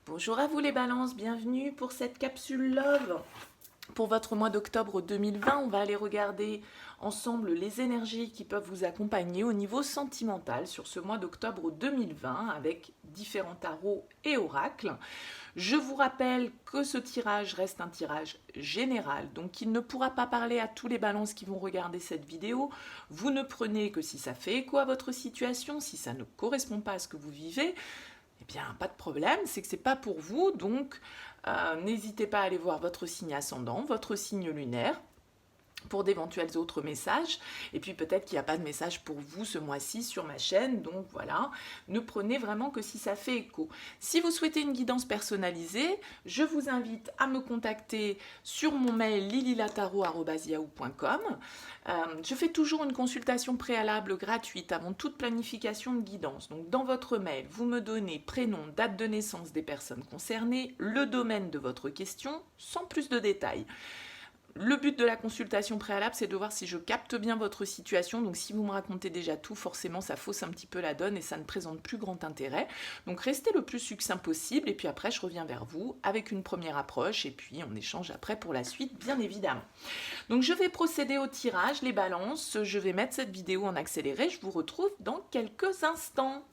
Bonjour à vous les balances, bienvenue pour cette capsule Love. Pour votre mois d'octobre 2020, on va aller regarder ensemble les énergies qui peuvent vous accompagner au niveau sentimental sur ce mois d'octobre 2020 avec différents tarots et oracles. Je vous rappelle que ce tirage reste un tirage général, donc il ne pourra pas parler à tous les balances qui vont regarder cette vidéo. Vous ne prenez que si ça fait écho à votre situation, si ça ne correspond pas à ce que vous vivez. Eh bien, pas de problème, c'est que c'est pas pour vous, donc n'hésitez pas à aller voir votre signe ascendant, votre signe lunaire, pour d'éventuels autres messages. Et puis peut-être qu'il n'y a pas de message pour vous ce mois-ci sur ma chaîne, donc voilà, ne prenez vraiment que si ça fait écho. Si vous souhaitez une guidance personnalisée, je vous invite à me contacter sur mon mail lililataro@yahoo.com. Je fais toujours une consultation préalable gratuite avant toute planification de guidance. Donc dans votre mail, vous me donnez prénom, date de naissance des personnes concernées, le domaine de votre question, sans plus de détails. Le but de la consultation préalable, c'est de voir si je capte bien votre situation. Donc si vous me racontez déjà tout, forcément ça fausse un petit peu la donne et ça ne présente plus grand intérêt. Donc restez le plus succinct possible et puis après je reviens vers vous avec une première approche et puis on échange après pour la suite, bien évidemment. Donc je vais procéder au tirage, les balances. Je vais mettre cette vidéo en accéléré. Je vous retrouve dans quelques instants.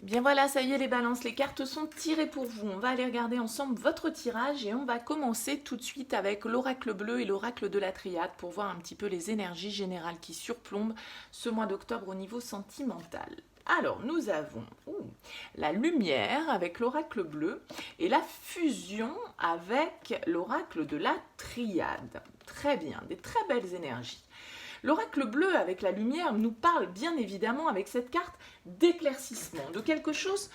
Bien voilà, ça y est les balances, les cartes sont tirées pour vous. On va aller regarder ensemble votre tirage et on va commencer tout de suite avec l'oracle bleu et l'oracle de la triade pour voir un petit peu les énergies générales qui surplombent ce mois d'octobre au niveau sentimental. Alors, nous avons la lumière avec l'oracle bleu et la fusion avec l'oracle de la triade. Très bien, des très belles énergies. L'oracle bleu avec la lumière nous parle bien évidemment avec cette carte d'éclaircissement, de quelque chose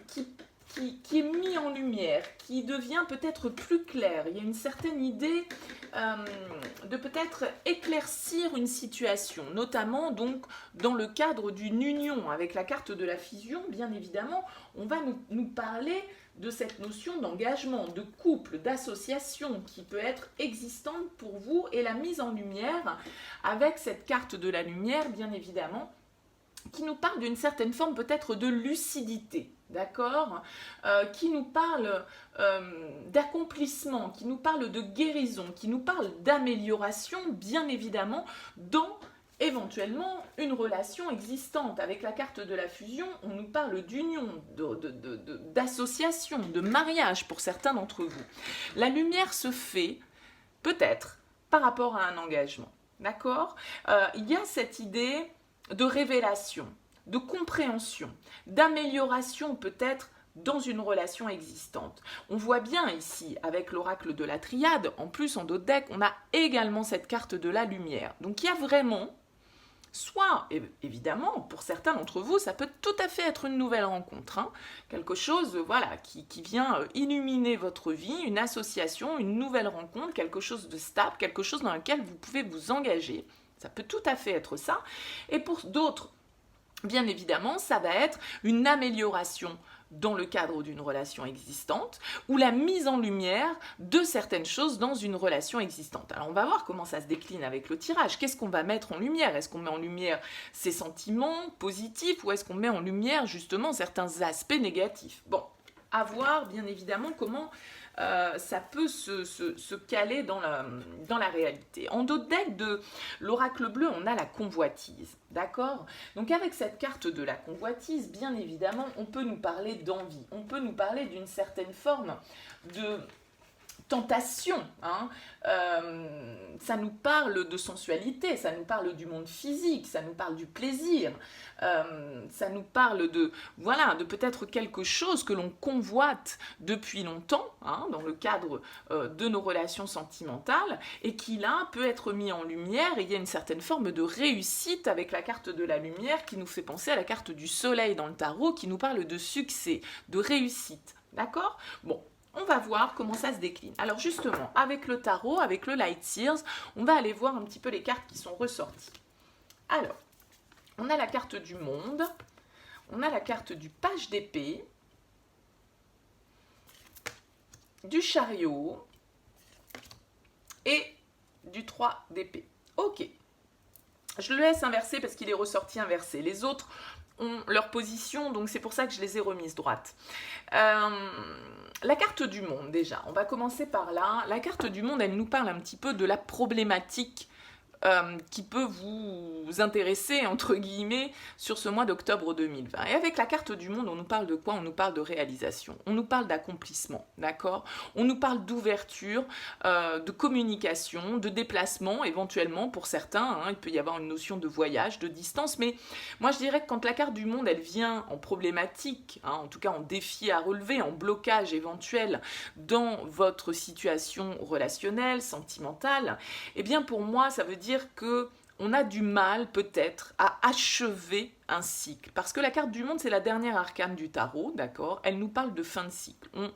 qui est mis en lumière, qui devient peut-être plus clair. Il y a une certaine idée de peut-être éclaircir une situation, notamment donc dans le cadre d'une union avec la carte de la fusion, bien évidemment, on va nous parler de cette notion d'engagement, de couple, d'association qui peut être existante pour vous et la mise en lumière avec cette carte de la lumière, bien évidemment, qui nous parle d'une certaine forme peut-être de lucidité, d'accord, qui nous parle d'accomplissement, qui nous parle de guérison, qui nous parle d'amélioration, bien évidemment, dans éventuellement une relation existante. Avec la carte de la fusion, on nous parle d'union, d'association, de mariage pour certains d'entre vous. La lumière se fait peut-être par rapport à un engagement, d'accord. Il y a cette idée de révélation, de compréhension, d'amélioration peut-être dans une relation existante. On voit bien ici, avec l'oracle de la triade, en plus en dos de deck, on a également cette carte de la lumière. Donc il y a vraiment, soit, évidemment, pour certains d'entre vous, ça peut tout à fait être une nouvelle rencontre, hein, quelque chose voilà, qui vient illuminer votre vie, une association, une nouvelle rencontre, quelque chose de stable, quelque chose dans lequel vous pouvez vous engager. Ça peut tout à fait être ça. Et pour d'autres, bien évidemment, ça va être une amélioration dans le cadre d'une relation existante ou la mise en lumière de certaines choses dans une relation existante. Alors on va voir comment ça se décline avec le tirage. Qu'est-ce qu'on va mettre en lumière? Est-ce qu'on met en lumière ses sentiments positifs ou est-ce qu'on met en lumière justement certains aspects négatifs? Bon, à voir bien évidemment comment ça peut se caler dans la réalité. En dos de deck de l'oracle bleu, on a la convoitise, d'accord? Donc avec cette carte de la convoitise, bien évidemment, on peut nous parler d'envie, on peut nous parler d'une certaine forme de tentation, hein. Ça nous parle de sensualité, ça nous parle du monde physique, ça nous parle du plaisir, ça nous parle de peut-être quelque chose que l'on convoite depuis longtemps, hein, dans le cadre de nos relations sentimentales, et qui là peut être mis en lumière, et il y a une certaine forme de réussite avec la carte de la lumière qui nous fait penser à la carte du soleil dans le tarot, qui nous parle de succès, de réussite, d'accord? Bon. On va voir comment ça se décline. Alors justement, avec le tarot, avec le Light Seers, on va aller voir un petit peu les cartes qui sont ressorties. Alors, on a la carte du monde, on a la carte du page d'épée, du chariot et du 3 d'épée. Ok. Je le laisse inverser parce qu'il est ressorti inversé. Les autres ont leur position, donc c'est pour ça que je les ai remises droites. La carte du monde, déjà, on va commencer par là. La carte du monde, elle nous parle un petit peu de la problématique qui peut vous intéresser, entre guillemets, sur ce mois d'octobre 2020. Et avec la carte du monde, on nous parle de quoi? On nous parle de réalisation, on nous parle d'accomplissement, d'accord? On nous parle d'ouverture, de communication, de déplacement, éventuellement, pour certains, hein, il peut y avoir une notion de voyage, de distance, mais moi je dirais que quand la carte du monde, elle vient en problématique, hein, en tout cas en défi à relever, en blocage éventuel dans votre situation relationnelle, sentimentale, eh bien pour moi, ça veut dire que on a du mal peut-être à achever un cycle. Parce que la carte du monde, c'est la dernière arcane du tarot, d'accord? Elle nous parle de fin de cycle. On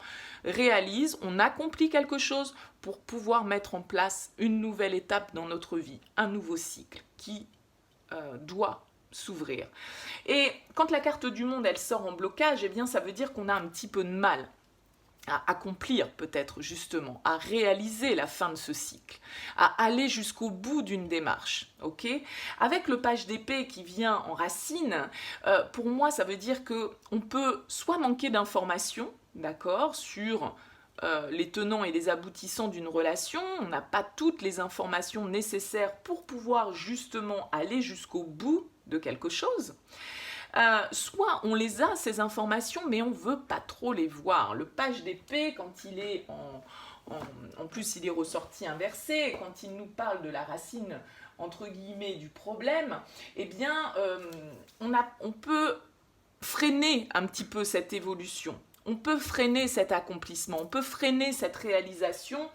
réalise, on accomplit quelque chose pour pouvoir mettre en place une nouvelle étape dans notre vie, un nouveau cycle qui doit s'ouvrir. Et quand la carte du monde, elle sort en blocage, eh bien ça veut dire qu'on a un petit peu de mal à accomplir peut-être justement, à réaliser la fin de ce cycle, à aller jusqu'au bout d'une démarche, ok? Avec le page d'épée qui vient en racine, pour moi ça veut dire qu'on peut soit manquer d'informations, d'accord, sur les tenants et les aboutissants d'une relation, on n'a pas toutes les informations nécessaires pour pouvoir justement aller jusqu'au bout de quelque chose. Soit on les a, ces informations, mais on ne veut pas trop les voir. Le page d'épée, quand il est en plus, il est ressorti inversé, quand il nous parle de la racine, entre guillemets, du problème, eh bien, on peut freiner un petit peu cette évolution. On peut freiner cet accomplissement, on peut freiner cette réalisation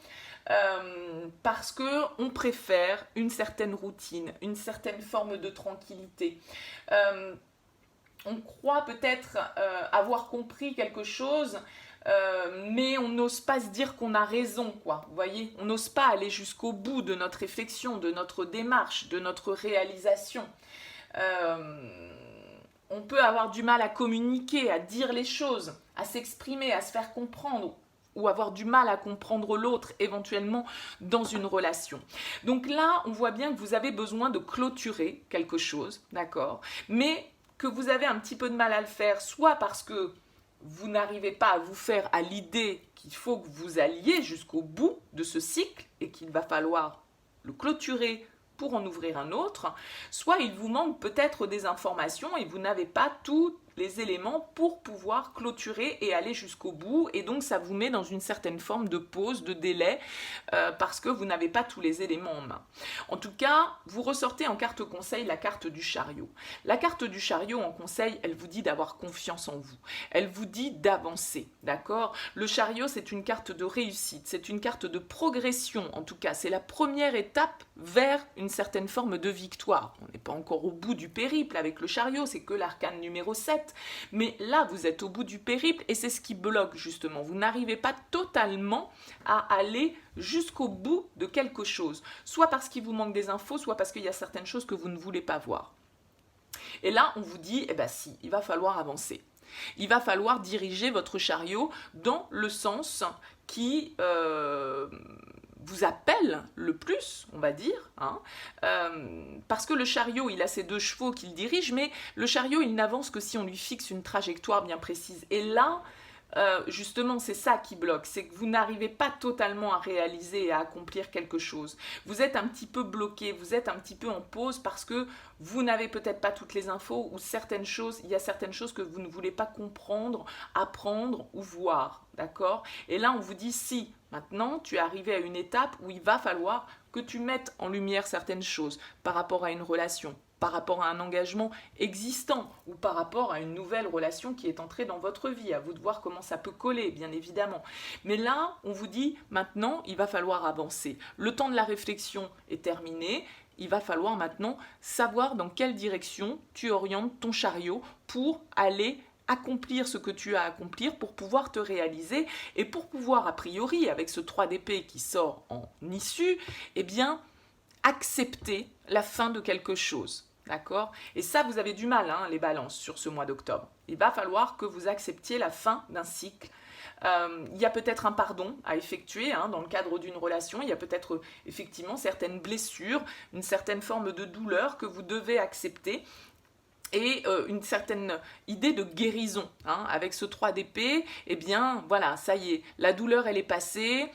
parce qu'on préfère une certaine routine, une certaine forme de tranquillité. On croit peut-être avoir compris quelque chose, mais on n'ose pas se dire qu'on a raison, quoi. Vous voyez, on n'ose pas aller jusqu'au bout de notre réflexion, de notre démarche, de notre réalisation. On peut avoir du mal à communiquer, à dire les choses, à s'exprimer, à se faire comprendre, ou avoir du mal à comprendre l'autre éventuellement dans une relation. Donc là, on voit bien que vous avez besoin de clôturer quelque chose, d'accord, mais que vous avez un petit peu de mal à le faire, soit parce que vous n'arrivez pas à vous faire à l'idée qu'il faut que vous alliez jusqu'au bout de ce cycle et qu'il va falloir le clôturer pour en ouvrir un autre, soit il vous manque peut-être des informations et vous n'avez pas tous les éléments pour pouvoir clôturer et aller jusqu'au bout, et donc ça vous met dans une certaine forme de pause, de délai, parce que vous n'avez pas tous les éléments en main. En tout cas, vous ressortez en carte conseil la carte du chariot. La carte du chariot en conseil, elle vous dit d'avoir confiance en vous, elle vous dit d'avancer, d'accord? Le chariot, c'est une carte de réussite, c'est une carte de progression, en tout cas, c'est la première étape vers une certaine forme de victoire. On n'est pas encore au bout du périple avec le chariot, c'est que l'arcane numéro 7, mais là vous êtes au bout du périple et c'est ce qui bloque justement. Vous n'arrivez pas totalement à aller jusqu'au bout de quelque chose, soit parce qu'il vous manque des infos, soit parce qu'il y a certaines choses que vous ne voulez pas voir. Et là on vous dit, eh ben si, il va falloir avancer. Il va falloir diriger votre chariot dans le sens qui vous appelle le plus, on va dire, hein, parce que le chariot, il a ses 2 chevaux qu'il dirige, mais le chariot, il n'avance que si on lui fixe une trajectoire bien précise. Et là, justement, c'est ça qui bloque, c'est que vous n'arrivez pas totalement à réaliser et à accomplir quelque chose. Vous êtes un petit peu bloqué, vous êtes un petit peu en pause parce que vous n'avez peut-être pas toutes les infos ou certaines choses, il y a certaines choses que vous ne voulez pas comprendre, apprendre ou voir, d'accord? Et là, on vous dit si, maintenant, tu es arrivé à une étape où il va falloir que tu mettes en lumière certaines choses par rapport à une relation, par rapport à un engagement existant ou par rapport à une nouvelle relation qui est entrée dans votre vie. À vous de voir comment ça peut coller, bien évidemment. Mais là, on vous dit, maintenant, il va falloir avancer. Le temps de la réflexion est terminé. Il va falloir maintenant savoir dans quelle direction tu orientes ton chariot pour aller accomplir ce que tu as à accomplir, pour pouvoir te réaliser et pour pouvoir, a priori, avec ce 3 d'épée qui sort en issue, eh bien, accepter la fin de quelque chose. D'accord? Et ça, vous avez du mal, hein, les balances, sur ce mois d'octobre. Il va falloir que vous acceptiez la fin d'un cycle. Il y a peut-être un pardon à effectuer, hein, dans le cadre d'une relation. Il y a peut-être effectivement certaines blessures, une certaine forme de douleur que vous devez accepter. Et une certaine idée de guérison, hein. Avec ce 3 d'épée, eh bien voilà, ça y est, la douleur elle est passée.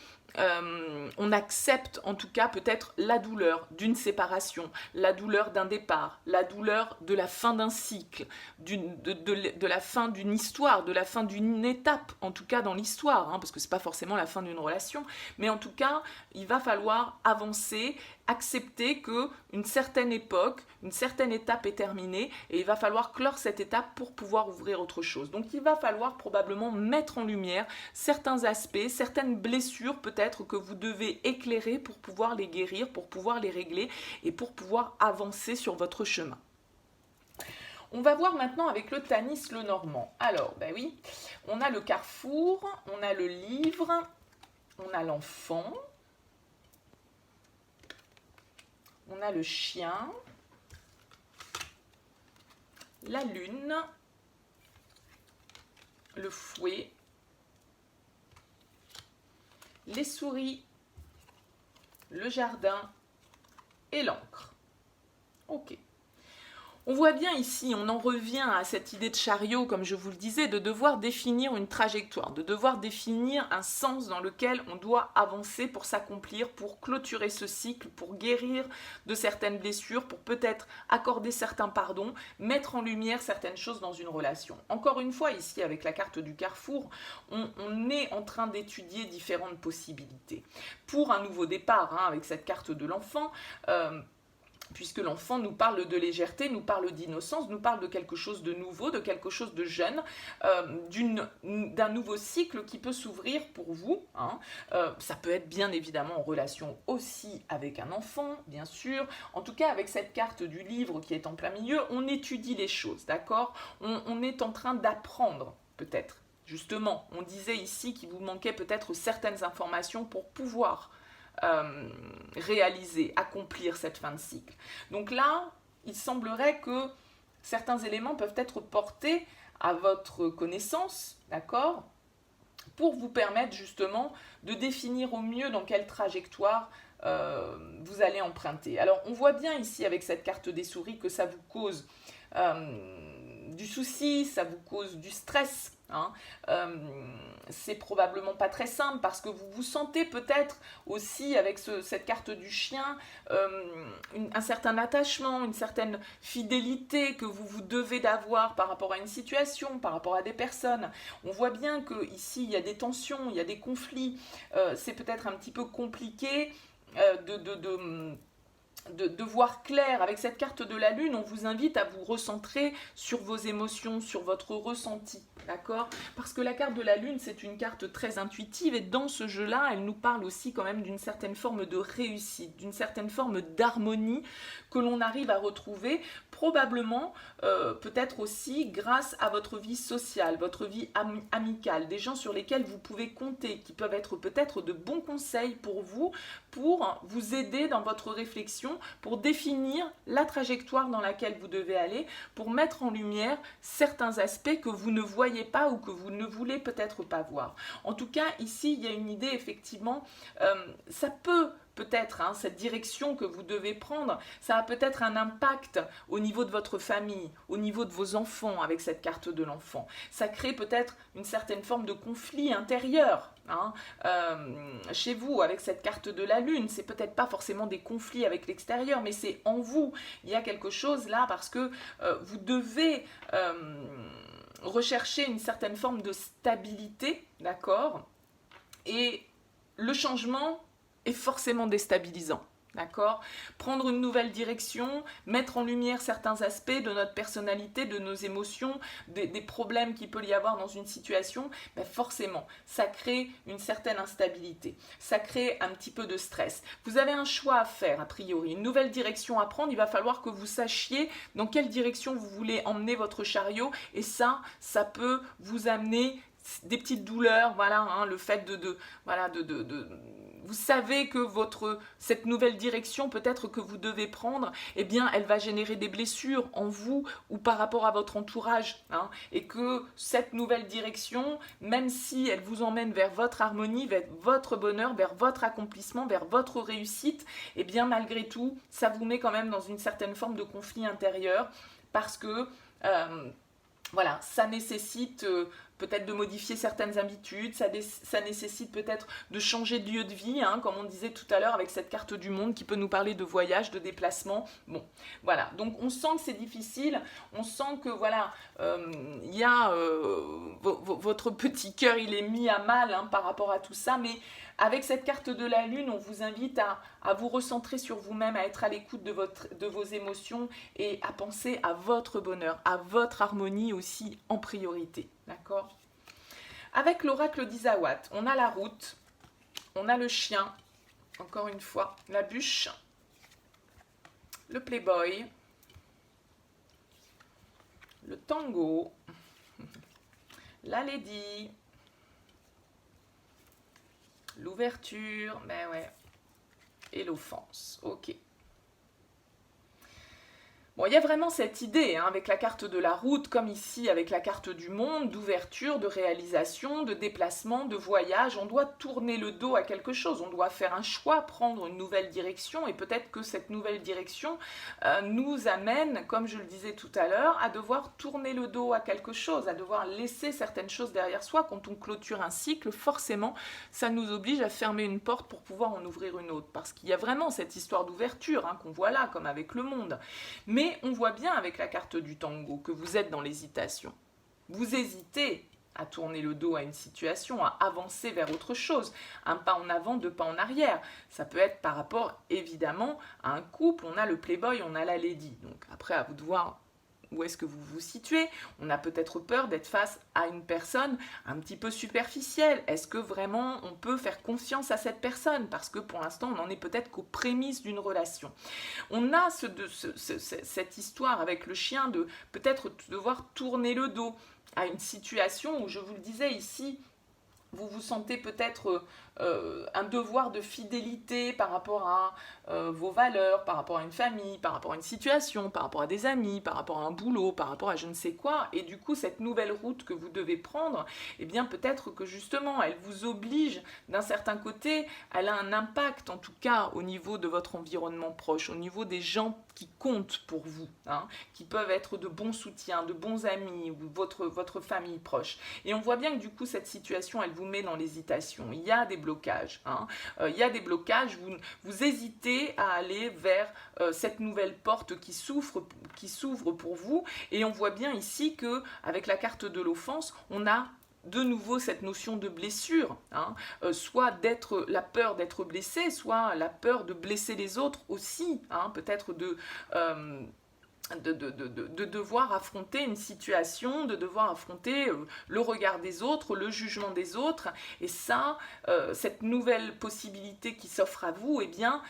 On accepte en tout cas peut-être la douleur d'une séparation, la douleur d'un départ, la douleur de la fin d'un cycle, de la fin d'une histoire, de la fin d'une étape, en tout cas dans l'histoire, hein, parce que c'est pas forcément la fin d'une relation, mais en tout cas, il va falloir avancer, accepter que une certaine époque, une certaine étape est terminée et il va falloir clore cette étape pour pouvoir ouvrir autre chose. Donc il va falloir probablement mettre en lumière certains aspects, certaines blessures peut-être que vous devez éclairer pour pouvoir les guérir, pour pouvoir les régler et pour pouvoir avancer sur votre chemin. On va voir maintenant avec le Tanis le Normand. Alors, ben oui, on a le carrefour, on a le livre, on a l'enfant, on a le chien, la lune, le fouet, les souris, le jardin et l'encre. Ok. On voit bien ici, on en revient à cette idée de chariot, comme je vous le disais, de devoir définir une trajectoire, de devoir définir un sens dans lequel on doit avancer pour s'accomplir, pour clôturer ce cycle, pour guérir de certaines blessures, pour peut-être accorder certains pardons, mettre en lumière certaines choses dans une relation. Encore une fois, ici, avec la carte du carrefour, on est en train d'étudier différentes possibilités. Pour un nouveau départ, hein, avec cette carte de l'enfant, puisque l'enfant nous parle de légèreté, nous parle d'innocence, nous parle de quelque chose de nouveau, de quelque chose de jeune, d'un nouveau cycle qui peut s'ouvrir pour vous, hein. Ça peut être bien évidemment en relation aussi avec un enfant, bien sûr. En tout cas, avec cette carte du livre qui est en plein milieu, on étudie les choses, d'accord ? On est en train d'apprendre, peut-être. Justement, on disait ici qu'il vous manquait peut-être certaines informations pour pouvoir réaliser, accomplir cette fin de cycle. Donc là, il semblerait que certains éléments peuvent être portés à votre connaissance, d'accord, pour vous permettre justement de définir au mieux dans quelle trajectoire vous allez emprunter. Alors, on voit bien ici avec cette carte des souris que ça vous cause du souci, ça vous cause du stress, hein. C'est probablement pas très simple parce que vous vous sentez peut-être aussi avec cette carte du chien un certain attachement, une certaine fidélité que vous devez d'avoir par rapport à une situation, par rapport à des personnes. On voit bien qu'ici il y a des tensions, il y a des conflits, c'est peut-être un petit peu compliqué de voir clair. Avec cette carte de la lune, on vous invite à vous recentrer sur vos émotions, sur votre ressenti, d'accord ? Parce que la carte de la lune, c'est une carte très intuitive et dans ce jeu-là, elle nous parle aussi quand même d'une certaine forme de réussite, d'une certaine forme d'harmonie que l'on arrive à retrouver, probablement, peut-être aussi grâce à votre vie sociale, votre vie amicale, des gens sur lesquels vous pouvez compter, qui peuvent être peut-être de bons conseils pour vous aider dans votre réflexion, pour définir la trajectoire dans laquelle vous devez aller, pour mettre en lumière certains aspects que vous ne voyez pas ou que vous ne voulez peut-être pas voir. En tout cas, ici, il y a une idée, effectivement, ça peut-être, hein, cette direction que vous devez prendre, ça a peut-être un impact au niveau de votre famille, au niveau de vos enfants avec cette carte de l'enfant. Ça crée peut-être une certaine forme de conflit intérieur, hein, chez vous avec cette carte de la lune. C'est peut-être pas forcément des conflits avec l'extérieur, mais c'est en vous. Il y a quelque chose là parce que vous devez rechercher une certaine forme de stabilité, d'accord ? Et le changement est forcément déstabilisant, d'accord ? Prendre une nouvelle direction, mettre en lumière certains aspects de notre personnalité, de nos émotions, des problèmes qu'il peut y avoir dans une situation, ben forcément, ça crée une certaine instabilité, ça crée un petit peu de stress. Vous avez un choix à faire, a priori, une nouvelle direction à prendre, il va falloir que vous sachiez dans quelle direction vous voulez emmener votre chariot, et ça peut vous amener des petites douleurs, voilà, hein, le fait vous savez que cette nouvelle direction peut-être que vous devez prendre, eh bien, elle va générer des blessures en vous ou par rapport à votre entourage. Hein, et que cette nouvelle direction, même si elle vous emmène vers votre harmonie, vers votre bonheur, vers votre accomplissement, vers votre réussite, eh bien, malgré tout, ça vous met quand même dans une certaine forme de conflit intérieur parce que voilà, ça nécessite peut-être de modifier certaines habitudes, ça nécessite peut-être de changer de lieu de vie, hein, comme on disait tout à l'heure avec cette carte du monde qui peut nous parler de voyage, de déplacement. Bon, voilà, donc on sent que c'est difficile, on sent que voilà, y a votre petit cœur, il est mis à mal hein, par rapport à tout ça, mais avec cette carte de la lune, on vous invite à vous recentrer sur vous-même, à être à l'écoute de vos émotions et à penser à votre bonheur, à votre harmonie aussi en priorité. D'accord ? Avec l'oracle d'Isawat, on a la route, on a le chien, encore une fois, la bûche, le playboy, le tango, la lady, l'ouverture, ben ouais, et l'offense. Ok. Bon, il y a vraiment cette idée, hein, avec la carte de la route, comme ici avec la carte du monde, d'ouverture, de réalisation, de déplacement, de voyage. On doit tourner le dos à quelque chose, on doit faire un choix, prendre une nouvelle direction, et peut-être que cette nouvelle direction nous amène, comme je le disais tout à l'heure, à devoir tourner le dos à quelque chose, à devoir laisser certaines choses derrière soi. Quand on clôture un cycle, forcément, ça nous oblige à fermer une porte pour pouvoir en ouvrir une autre, parce qu'il y a vraiment cette histoire d'ouverture hein, qu'on voit là, comme avec le monde. Mais on voit bien avec la carte du tango que vous êtes dans l'hésitation. Vous hésitez à tourner le dos à une situation, à avancer vers autre chose. Un pas en avant, deux pas en arrière. Ça peut être par rapport, évidemment, à un couple. On a le playboy, on a la lady. Donc après, à vous de voir où est-ce que vous vous situez. On a peut-être peur d'être face à une personne un petit peu superficielle. Est-ce que vraiment on peut faire confiance à cette personne? Parce que pour l'instant, on n'en est peut-être qu'aux prémices d'une relation. On a cette histoire avec le chien de peut-être devoir tourner le dos à une situation où, je vous le disais ici, vous vous sentez peut-être un devoir de fidélité par rapport à vos valeurs, par rapport à une famille, par rapport à une situation, par rapport à des amis, par rapport à un boulot, par rapport à je ne sais quoi. Et du coup, cette nouvelle route que vous devez prendre, eh bien peut-être que justement, elle vous oblige d'un certain côté, elle a un impact en tout cas au niveau de votre environnement proche, au niveau des gens qui comptent pour vous, hein, qui peuvent être de bons soutiens, de bons amis ou votre famille proche. Et on voit bien que du coup, cette situation, elle vous met dans l'hésitation. Il y a des blocages. Hein. Il y a des blocages, vous hésitez à aller vers cette nouvelle porte qui s'ouvre pour vous. Et on voit bien ici qu'avec la carte de l'offense, on a de nouveau cette notion de blessure, hein, soit la peur d'être blessé, soit la peur de blesser les autres aussi, hein, peut-être de devoir affronter une situation, de devoir affronter le regard des autres, le jugement des autres, et ça, cette nouvelle possibilité qui s'offre à vous, eh bien,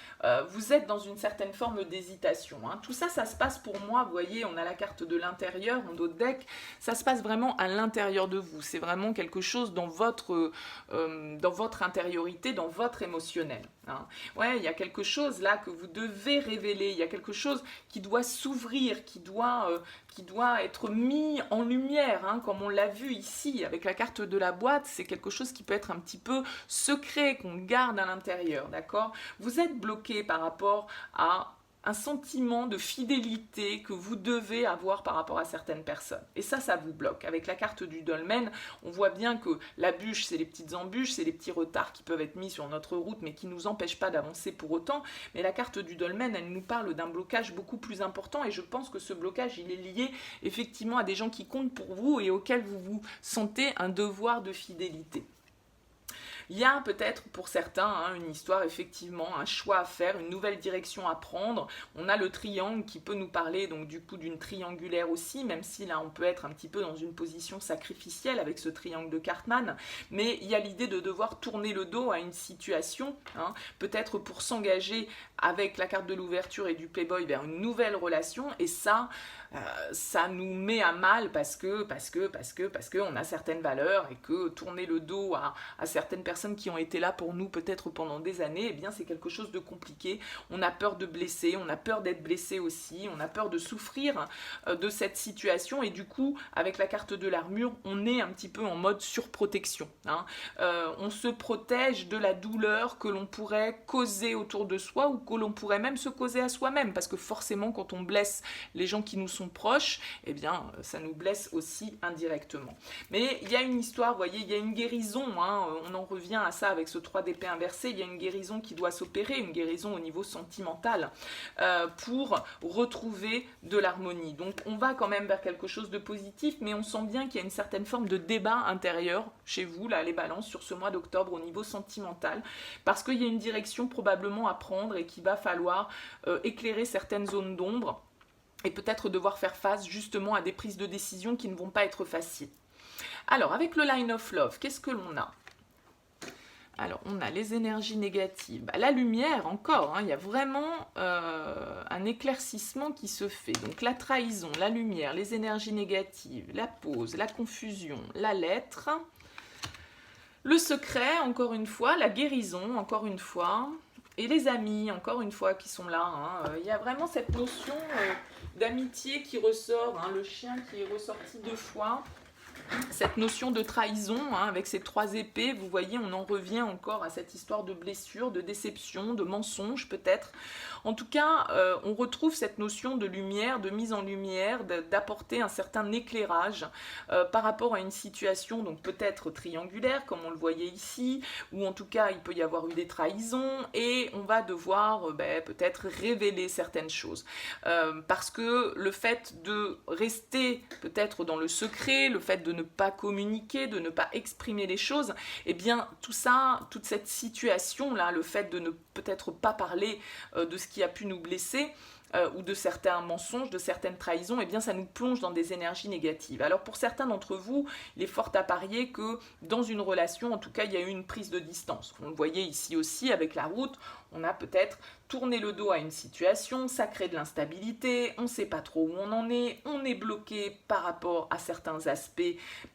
vous êtes dans une certaine forme d'hésitation. Hein. Tout ça, ça se passe pour moi, vous voyez, on a la carte de l'intérieur, en dos de deck, ça se passe vraiment à l'intérieur de vous, c'est vraiment quelque chose dans votre intériorité, dans votre émotionnel. Hein. Ouais, il y a quelque chose là que vous devez révéler, il y a quelque chose qui doit s'ouvrir, qui doit être mis en lumière, hein, comme on l'a vu ici avec la carte de la boîte, c'est quelque chose qui peut être un petit peu secret, qu'on garde à l'intérieur, d'accord ? Vous êtes bloqué par rapport à un sentiment de fidélité que vous devez avoir par rapport à certaines personnes. Et ça vous bloque. Avec la carte du dolmen, on voit bien que la bûche, c'est les petites embûches, c'est les petits retards qui peuvent être mis sur notre route, mais qui ne nous empêchent pas d'avancer pour autant. Mais la carte du dolmen, elle nous parle d'un blocage beaucoup plus important, et je pense que ce blocage, il est lié effectivement à des gens qui comptent pour vous et auxquels vous vous sentez un devoir de fidélité. Il y a peut-être pour certains hein, une histoire, effectivement, un choix à faire, une nouvelle direction à prendre. On a le triangle qui peut nous parler donc du coup d'une triangulaire aussi, même si là on peut être un petit peu dans une position sacrificielle avec ce triangle de Cartman. Mais il y a l'idée de devoir tourner le dos à une situation, hein, peut-être pour s'engager avec la carte de l'ouverture et du playboy vers une nouvelle relation, et ça nous met à mal parce que on a certaines valeurs et que tourner le dos à certaines personnes personnes qui ont été là pour nous peut-être pendant des années, eh bien c'est quelque chose de compliqué. On a peur de blesser, on a peur d'être blessé aussi, on a peur de souffrir de cette situation et du coup, avec la carte de l'armure, on est un petit peu en mode surprotection. Hein. On se protège de la douleur que l'on pourrait causer autour de soi ou que l'on pourrait même se causer à soi-même parce que forcément, quand on blesse les gens qui nous sont proches, eh bien, ça nous blesse aussi indirectement. Mais il y a une histoire, vous voyez, il y a une guérison, hein, on en revient à ça avec ce 3 d'épée inversé, il y a une guérison qui doit s'opérer, une guérison au niveau sentimental, pour retrouver de l'harmonie. Donc on va quand même vers quelque chose de positif, mais on sent bien qu'il y a une certaine forme de débat intérieur chez vous, là, les balances, sur ce mois d'octobre au niveau sentimental, parce qu'il y a une direction probablement à prendre et qu'il va falloir éclairer certaines zones d'ombre, et peut-être devoir faire face justement à des prises de décision qui ne vont pas être faciles. Alors, avec le Line of Love, qu'est-ce que l'on a? Alors, on a les énergies négatives. Bah, la lumière, encore, hein, il y a vraiment un éclaircissement qui se fait. Donc, la trahison, la lumière, les énergies négatives, la pause, la confusion, la lettre, le secret, encore une fois, la guérison, encore une fois, et les amis, encore une fois, qui sont là. Hein. Il y a vraiment cette notion d'amitié qui ressort, hein, le chien qui est ressorti 2 fois. Cette notion de trahison, hein, avec ces 3 épées, vous voyez, on en revient encore à cette histoire de blessure, de déception, de mensonge peut-être. En tout cas, on retrouve cette notion de lumière, de mise en lumière, d'apporter un certain éclairage par rapport à une situation, donc peut-être triangulaire, comme on le voyait ici, ou en tout cas, il peut y avoir eu des trahisons, et on va devoir peut-être révéler certaines choses. Parce que le fait de rester peut-être dans le secret, le fait de ne pas communiquer, de ne pas exprimer les choses, eh bien tout ça, toute cette situation-là, le fait de ne peut-être pas parler de ce qui a pu nous blesser, ou de certains mensonges, de certaines trahisons, eh bien ça nous plonge dans des énergies négatives. Alors pour certains d'entre vous, il est fort à parier que dans une relation, en tout cas, il y a eu une prise de distance. On le voyait ici aussi avec la route, on a peut-être tourné le dos à une situation, ça crée de l'instabilité, on ne sait pas trop où on est bloqué par rapport à certains aspects,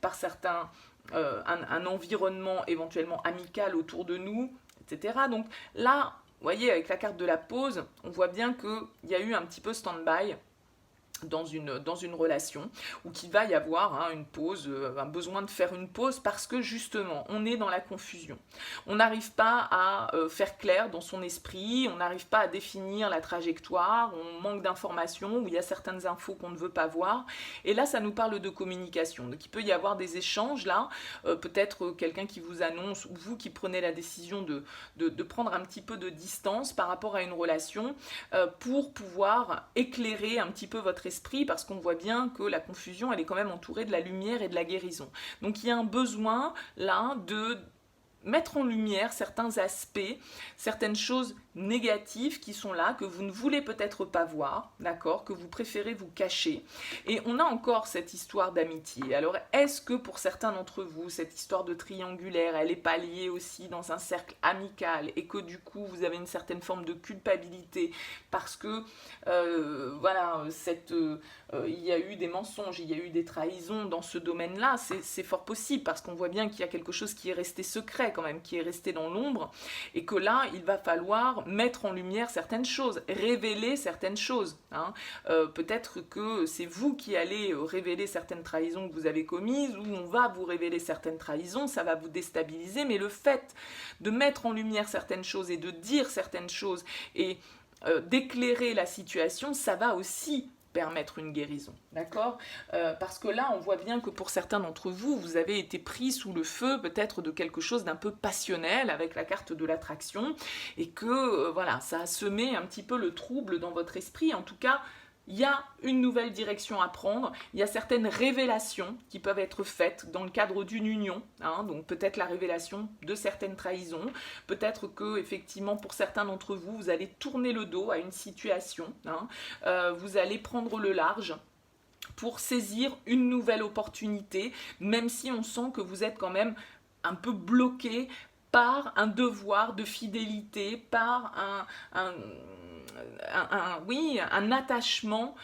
par certains, un environnement éventuellement amical autour de nous, etc. Donc là, vous voyez, avec la carte de la pause, on voit bien qu'il y a eu un petit peu stand-by dans une relation, ou qu'il va y avoir une pause, un besoin de faire une pause parce que justement, on est dans la confusion. On n'arrive pas à faire clair dans son esprit, on n'arrive pas à définir la trajectoire, on manque d'informations, ou il y a certaines infos qu'on ne veut pas voir. Et là, ça nous parle de communication. Donc, il peut y avoir des échanges là, peut-être quelqu'un qui vous annonce, ou vous qui prenez la décision de prendre un petit peu de distance par rapport à une relation pour pouvoir éclairer un petit peu votre esprit, parce qu'on voit bien que la confusion, elle est quand même entourée de la lumière et de la guérison. Donc il y a un besoin là de mettre en lumière certains aspects, certaines choses négatives qui sont là, que vous ne voulez peut-être pas voir, d'accord, que vous préférez vous cacher. Et on a encore cette histoire d'amitié. Alors, est-ce que pour certains d'entre vous, cette histoire de triangulaire, elle n'est pas liée aussi dans un cercle amical et que du coup, vous avez une certaine forme de culpabilité parce que, voilà, il y a eu des mensonges, il y a eu des trahisons dans ce domaine-là, c'est fort possible parce qu'on voit bien qu'il y a quelque chose qui est resté secret quand même, qui est resté dans l'ombre et que là, il va falloir mettre en lumière certaines choses, révéler certaines choses. Hein. Peut-être que c'est vous qui allez révéler certaines trahisons que vous avez commises, ou on va vous révéler certaines trahisons, ça va vous déstabiliser, mais le fait de mettre en lumière certaines choses et de dire certaines choses et d'éclairer la situation, ça va aussi permettre une guérison, d'accord, parce que là, on voit bien que pour certains d'entre vous, vous avez été pris sous le feu peut-être de quelque chose d'un peu passionnel avec la carte de l'attraction, et que, voilà, ça a semé un petit peu le trouble dans votre esprit. En tout cas, il y a une nouvelle direction à prendre, il y a certaines révélations qui peuvent être faites dans le cadre d'une union, hein, donc peut-être la révélation de certaines trahisons, peut-être que effectivement pour certains d'entre vous, vous allez tourner le dos à une situation, hein, vous allez prendre le large pour saisir une nouvelle opportunité, même si on sent que vous êtes quand même un peu bloqué par un devoir de fidélité, par un attachement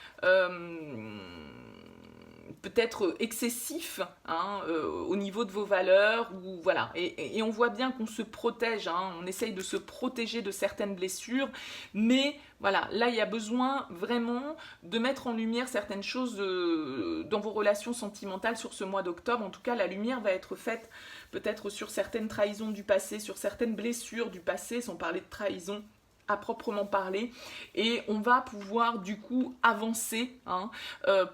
peut-être excessif au niveau de vos valeurs, ou voilà. Et on voit bien qu'on se protège, on essaye de se protéger de certaines blessures, mais voilà, là il y a besoin vraiment de mettre en lumière certaines choses dans vos relations sentimentales sur ce mois d'octobre. En tout cas, la lumière va être faite peut-être sur certaines trahisons du passé, sur certaines blessures du passé, sans parler de trahison à proprement parler, et on va pouvoir du coup avancer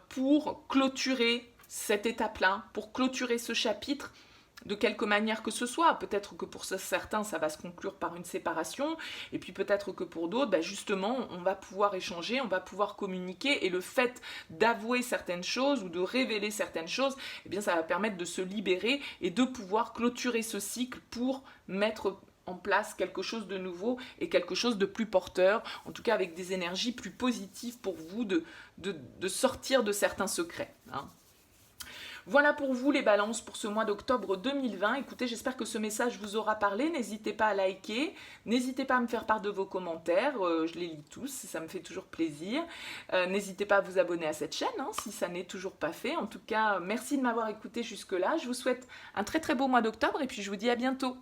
pour clôturer cette étape-là, pour clôturer ce chapitre de quelque manière que ce soit. Peut-être que pour certains, ça va se conclure par une séparation, et puis peut-être que pour d'autres, justement, on va pouvoir échanger, on va pouvoir communiquer, et le fait d'avouer certaines choses ou de révéler certaines choses, eh bien, ça va permettre de se libérer et de pouvoir clôturer ce cycle pour mettre en place quelque chose de nouveau et quelque chose de plus porteur, en tout cas avec des énergies plus positives pour vous de sortir de certains secrets. Voilà pour vous les balances pour ce mois d'octobre 2020. Écoutez, j'espère que ce message vous aura parlé. N'hésitez pas à liker, n'hésitez pas à me faire part de vos commentaires. Je les lis tous, ça me fait toujours plaisir. N'hésitez pas à vous abonner à cette chaîne si ça n'est toujours pas fait. En tout cas, merci de m'avoir écouté jusque-là. Je vous souhaite un très très beau mois d'octobre et puis je vous dis à bientôt.